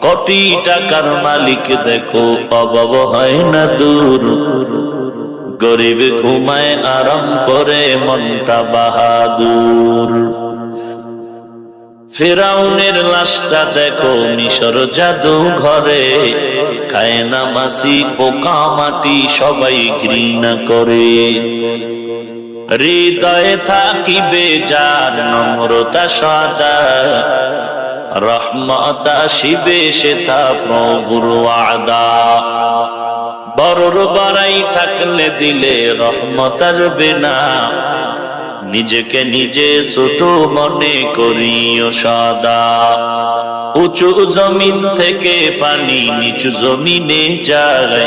কোটি টাকার মালিক দেখো অভাব হয় না দূর, গরিব ঘুমায় আরাম করে মনটা বাহাদুর। ফিরাউনের লাশটা দেখো মিশর জাদু ঘরে, খায় না মাছি পোকা মাটি সবাই ঘৃণা করে। হৃদয়ে থাকিবে যার নম্রতা সদা, রহমত আসিবে সেথা প্রভুর ওয়াদা। বড়র বাড়াই থাকলে দিলে রহমত আসবে না, নিজেকে নিজে ছোট মনে করিও সদা। উঁচু জমিন থেকে পানি নিচু জমিনে যায়,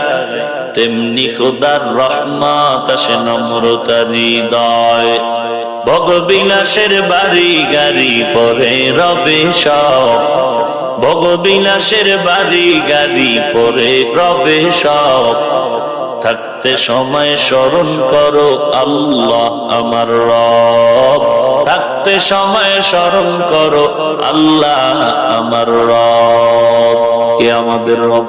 তেমনি খোদার রহমত আসে নম্রতার হৃদয়। ভোগবিলাসের বাড়ি গাড়ি পরে রবে সব, ভোগবিলাসের বাড়ি গাড়ি পরে রবে সব। থাকতে সময় স্মরণ করো আল্লাহ আমার রব, থাকতে সময় স্মরণ করো আল্লাহ আমার রব। কে আমাদের রব?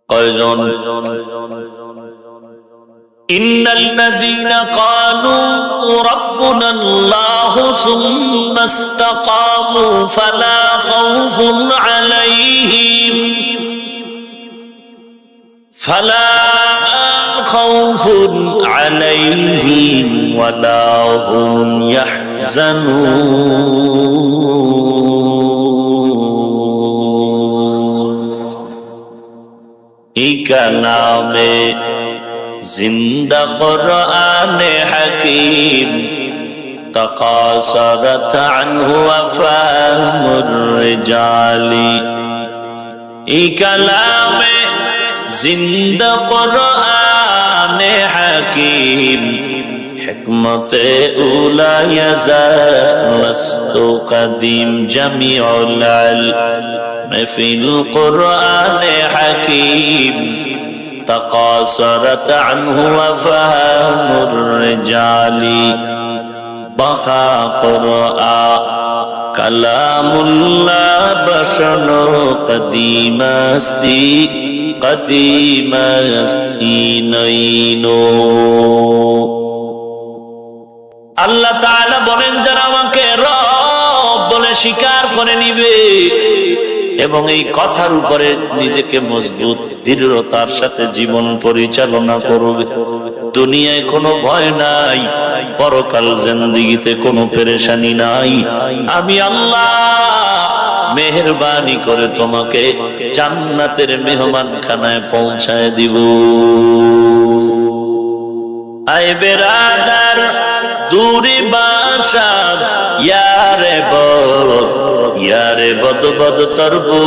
কয়জন? ইন্নাল্লাযীনা ক্বালু রাব্বুনাল্লাহু সুম্মা ইসতাকামু ফালা খাউফুন আলাইহিম فلا خوف عليهم ولا هم يحزنون। এই কালামে জিন্দা কুরআনে হাকীম তাকাসারাত আনহু আফহামুর রিজালি। এই কালামে জিন্দা কুরআনে হাকীম হিকমতে উলা ইয়াজালস্তু কদিম জামিউল ইলম ফিল কুরআনে হাকীম তাকাসারাত আনহু আফহামুর রিজালি। বাখা কুরআন কালামুল্লাহ বশনো কদিমাস্তি কদিমাস্তি নইনো। আল্লাহ তাআলা বলেন যারা আমাকে রব বলে স্বীকার করে নিবে এবং এই কথার উপরে নিজেকে মজবুত দৃঢ়তার সাথে জীবন পরিচালনা করবে, দুনিয়ায় কোনো ভয় নাই, পরকাল জিন্দেগিতে কোনো পেরেশানি নাই, আমি আল্লাহ মেহেরবানি করে তোমাকে জান্নাতের মেহমানখানায় পৌঁছায় দিব। আয় বেরাদার দূরে বাসাস ইয়ারে বদ বদ তরবু